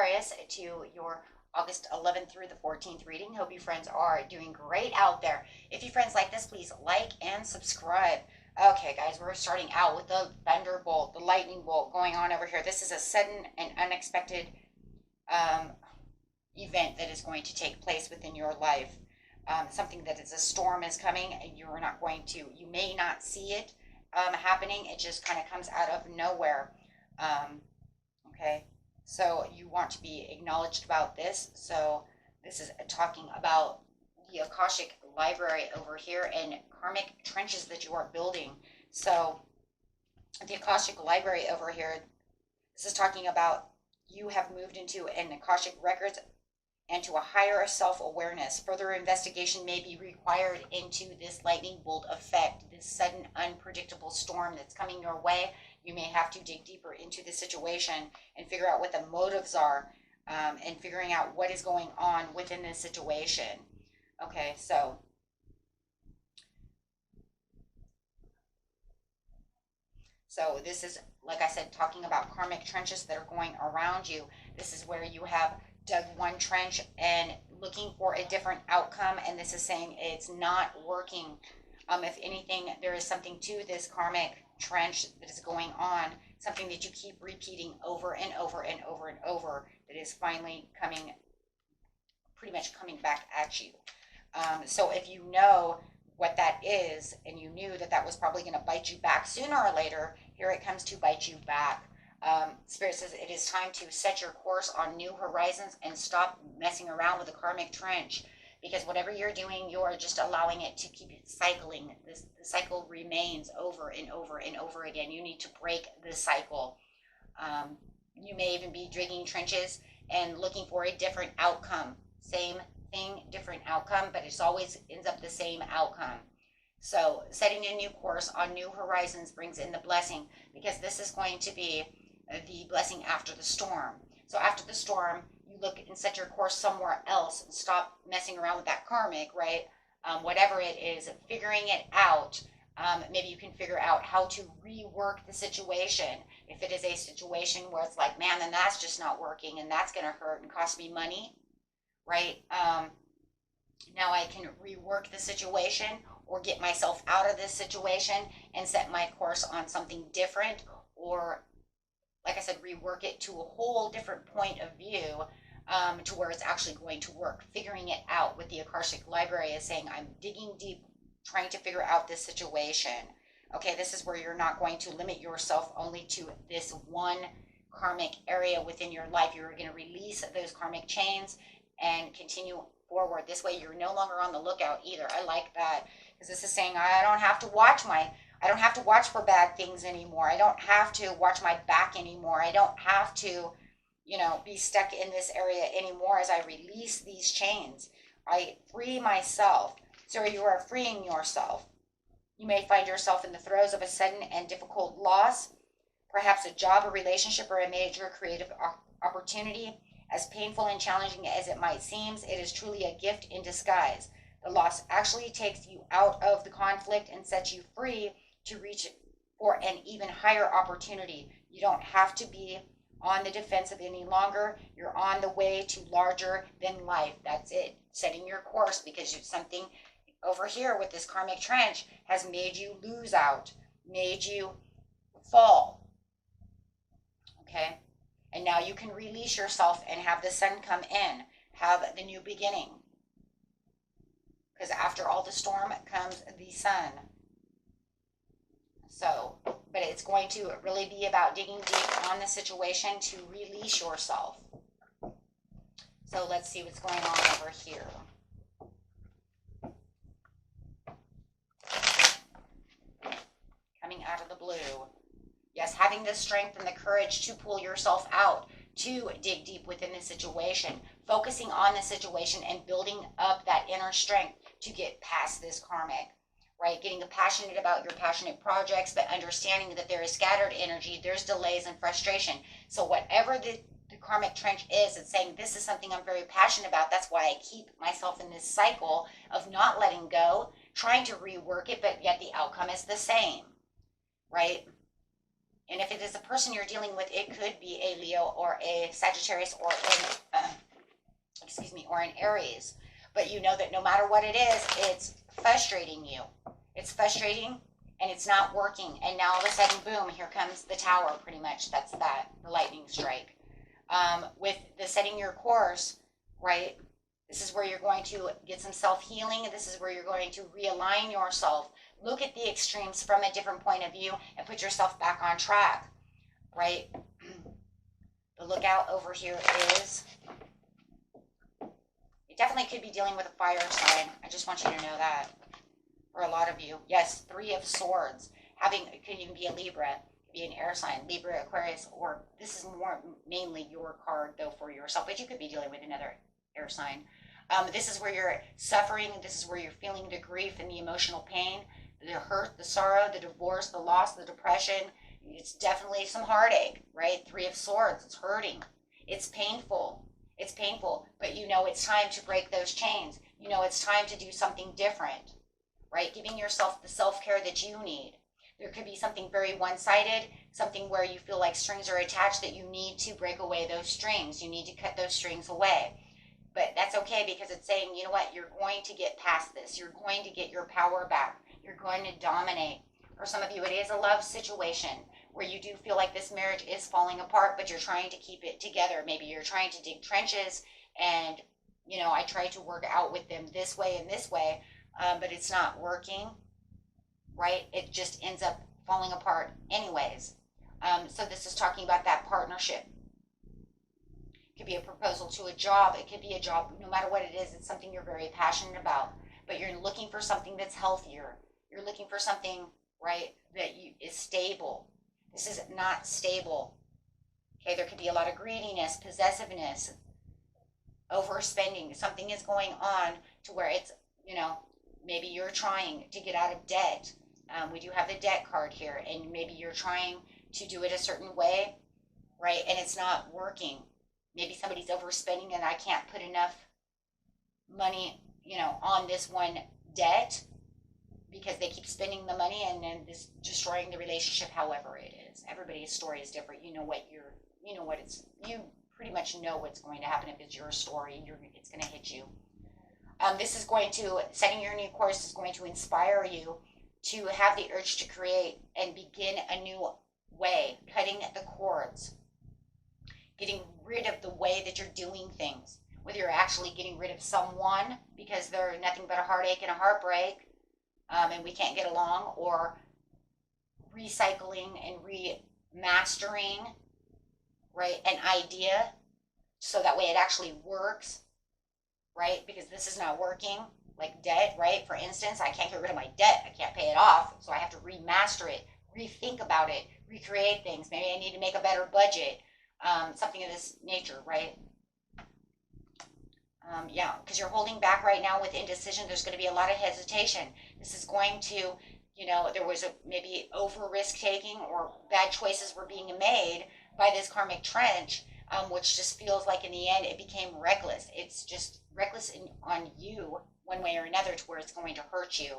Aquarius, to your August 11th through the 14th reading. Hope you friends are doing great out there. If you friends like this, please like and subscribe. Okay, guys, we're starting out with the thunderbolt, the lightning bolt going on over here. This is a sudden and unexpected event that is going to take place within your life. Something that is a storm is coming, and you may not see it happening. It just kind of comes out of nowhere. Okay, so you want to be acknowledged about this. So this is talking about the Akashic library over here and karmic trenches that you are building. So the Akashic library over here, this is talking about you have moved into an Akashic records and to a higher self-awareness. Further investigation may be required into this lightning bolt effect, this sudden unpredictable storm that's coming your way. You may have to dig deeper into the situation and figure out what the motives are, and figuring out what is going on within this situation. Okay, so this is, like I said, talking about karmic trenches that are going around you. This is where you have dug one trench and looking for a different outcome, and this is saying it's not working. If anything, there is something to this karmic trench that is going on, something that you keep repeating over and over and over and over, that is finally pretty much coming back at you. So if you know what that is, and you knew that that was probably going to bite you back sooner or later, here it comes to bite you back. Spirit says it is time to set your course on new horizons and stop messing around with the karmic trench, because whatever you're doing, you're just allowing it to keep it cycling. The cycle remains over and over and over again. You need to break the cycle. You may even be digging trenches and looking for a different outcome. Same thing, different outcome, but it always ends up the same outcome. So setting a new course on new horizons brings in the blessing, because this is going to be the blessing after the storm. So after the storm, you look and set your course somewhere else and stop messing around with that karmic, right? Whatever it is, figuring it out. Maybe you can figure out how to rework the situation. If it is a situation where it's like, man, then that's just not working, and that's going to hurt and cost me money, right? Now I can rework the situation or get myself out of this situation and set my course on something different, or, like I said, rework it to a whole different point of view, to where it's actually going to work. Figuring it out with the Akashic library is saying, I'm digging deep, trying to figure out this situation. Okay, this is where you're not going to limit yourself only to this one karmic area within your life. You're going to release those karmic chains and continue forward. This way you're no longer on the lookout either. I like that, because this is saying I don't have to watch for bad things anymore. I don't have to watch my back anymore. I don't have to, be stuck in this area anymore. As I release these chains, I free myself. So you are freeing yourself. You may find yourself in the throes of a sudden and difficult loss, perhaps a job, a relationship, or a major creative opportunity. As painful and challenging as it might seem, it is truly a gift in disguise. The loss actually takes you out of the conflict and sets you free to reach for an even higher opportunity. You don't have to be on the defensive any longer. You're on the way to larger than life. That's it. Setting your course, because something over here with this karmic trench has made you lose out, made you fall. Okay? And now you can release yourself and have the sun come in, have the new beginning. Because after all the storm comes the sun. So, but it's going to really be about digging deep on the situation to release yourself. So let's see what's going on over here. Coming out of the blue. Yes, having the strength and the courage to pull yourself out, to dig deep within the situation, focusing on the situation and building up that inner strength to get past this karmic, right? Getting passionate about your passionate projects, but understanding that there is scattered energy, there's delays and frustration. So whatever the karmic trench is, it's saying this is something I'm very passionate about. That's why I keep myself in this cycle of not letting go, trying to rework it, but yet the outcome is the same, right? And if it is a person you're dealing with, it could be a Leo or a Sagittarius or or an Aries. But you know that no matter what it is, it's frustrating you. It's frustrating and it's not working. And now all of a sudden, boom, here comes the tower, pretty much. That's that, the lightning strike. With the setting your course, right? This is where you're going to get some self-healing. This is where you're going to realign yourself. Look at the extremes from a different point of view and put yourself back on track, right? The lookout over here is, you definitely could be dealing with a fire sign. I just want you to know that. For a lot of you. Yes, 3 of Swords. It could even be a Libra. It could be an air sign. Libra, Aquarius, or this is more mainly your card, though, for yourself. But you could be dealing with another air sign. This is where you're suffering. This is where you're feeling the grief and the emotional pain, the hurt, the sorrow, the divorce, the loss, the depression. It's definitely some heartache, right? 3 of Swords. It's hurting. It's painful. It's painful. But you know it's time to break those chains. You know it's time to do something different, right? Giving yourself the self-care that you need. There could be something very one-sided, something where you feel like strings are attached that you need to break away those strings. You need to cut those strings away. But that's okay because it's saying, you know what, you're going to get past this. You're going to get your power back. You're going to dominate. For some of you, it is a love situation where you do feel like this marriage is falling apart, but you're trying to keep it together. Maybe you're trying to dig trenches and, you know, I try to work out with them this way and this way, but it's not working, right? It just ends up falling apart anyways. So this is talking about that partnership. It could be a proposal to a job. It could be a job, no matter what it is, it's something you're very passionate about, but you're looking for something that's healthier. You're looking for something, right, that is stable. This is not stable. Okay, there could be a lot of greediness, possessiveness, overspending. Something is going on to where it's, you know, maybe you're trying to get out of debt. We do have the debt card here, and maybe you're trying to do it a certain way, right, and it's not working. Maybe somebody's overspending and I can't put enough money, you know, on this one debt because they keep spending the money and then this destroying the relationship. However it is, everybody's story is different. You pretty much know what's going to happen. If it's your story, it's going to hit you. Setting your new course is going to inspire you to have the urge to create and begin a new way, cutting the cords, getting rid of the way that you're doing things, whether you're actually getting rid of someone because they're nothing but a heartache and a heartbreak, and we can't get along, or recycling and remastering, right, an idea so that way it actually works, right, because this is not working, like debt, right, for instance, I can't get rid of my debt, I can't pay it off, so I have to remaster it, rethink about it, recreate things, maybe I need to make a better budget, something of this nature, right? Yeah, because you're holding back right now with indecision. There's going to be a lot of hesitation. This is going to, you know, there was maybe over risk taking or bad choices were being made by this karmic trench, which just feels like in the end it became reckless. It's just reckless on you one way or another to where it's going to hurt you,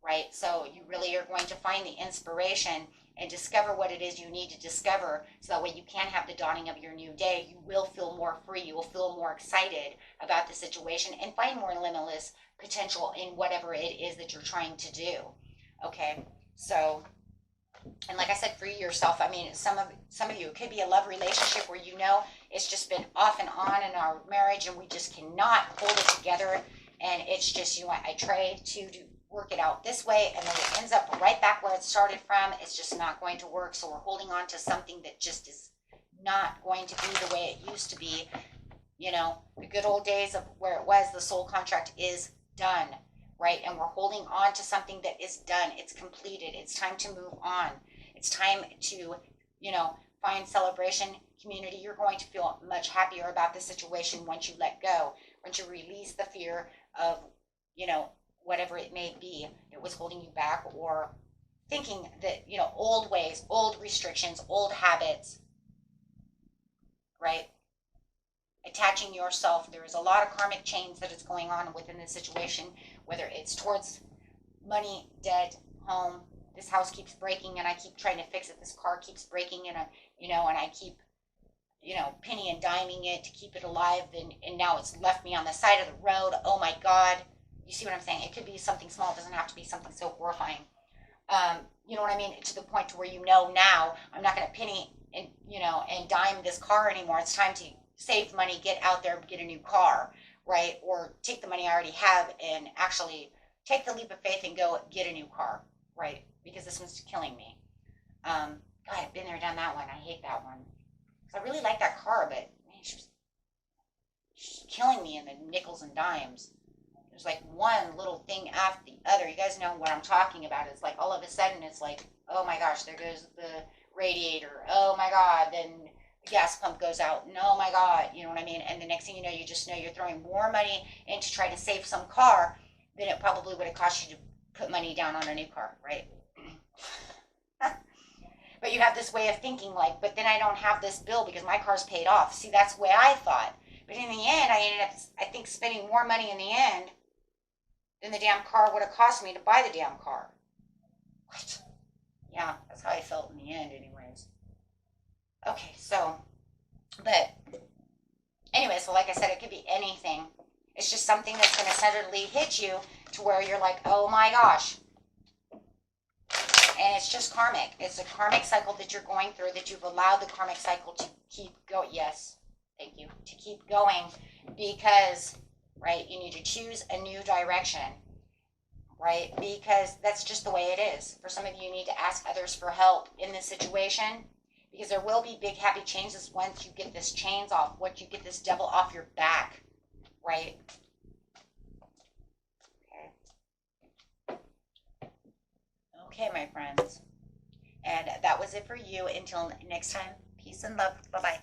right? So you really are going to find the inspiration and discover what it is you need to discover so that way you can have the dawning of your new day. You will feel more free. You will feel more excited about the situation and find more limitless potential in whatever it is that you're trying to do. Okay, so, and like I said, free yourself. I mean, some of you, it could be a love relationship where you know it's just been off and on in our marriage and we just cannot hold it together. And it's just, you know, I try to work it out this way and then it ends up right back where it started from. It's just not going to work. So we're holding on to something that just is not going to be the way it used to be. You know, the good old days of where it was, the soul contract is done, right? And we're holding on to something that is done. It's completed. It's time to move on. It's time to, you know, find celebration, community. You're going to feel much happier about the situation once you let go, once you release the fear of, you know, whatever it may be that was holding you back, or thinking that, you know, old ways, old restrictions, old habits, right? Attaching yourself. There is a lot of karmic chains that is going on within this situation, whether it's towards money, debt, home, this house keeps breaking and I keep trying to fix it. This car keeps breaking and, and I keep, penny and diming it to keep it alive. And now it's left me on the side of the road. Oh my God. You see what I'm saying? It could be something small. It doesn't have to be something so horrifying. You know what I mean? To the point to where now I'm not going to penny and dime this car anymore. It's time to save money, get out there, get a new car, right? Or take the money I already have and actually take the leap of faith and go get a new car, right? Because this one's killing me. God, I've been there, done that one. I hate that one. I really like that car, but man, she's killing me in the nickels and dimes. There's like one little thing after the other. You guys know what I'm talking about. It's like all of a sudden it's like, oh my gosh, there goes the radiator. Oh my God, then the gas pump goes out. And oh my God, you know what I mean? And the next thing you know, you just know you're throwing more money in to try to save some car than it probably would have cost you to put money down on a new car, right? But you have this way of thinking like, but then I don't have this bill because my car's paid off. See, that's the way I thought. But in the end, I ended up, I think, spending more money in the end than the damn car would have cost me to buy the damn car. What? Yeah, that's how I felt in the end anyways. Okay, but anyway, so like I said, it could be anything. It's just something that's going to suddenly hit you to where you're like, oh my gosh. And it's just karmic. It's a karmic cycle that you're going through, that you've allowed the karmic cycle to keep going. Yes, thank you. To keep going because, right, you need to choose a new direction, right? Because that's just the way it is. For some of you, you need to ask others for help in this situation because there will be big happy changes once you get this chains off, once you get this devil off your back, right? Okay, my friends. And that was it for you. Until next time, peace and love. Bye-bye.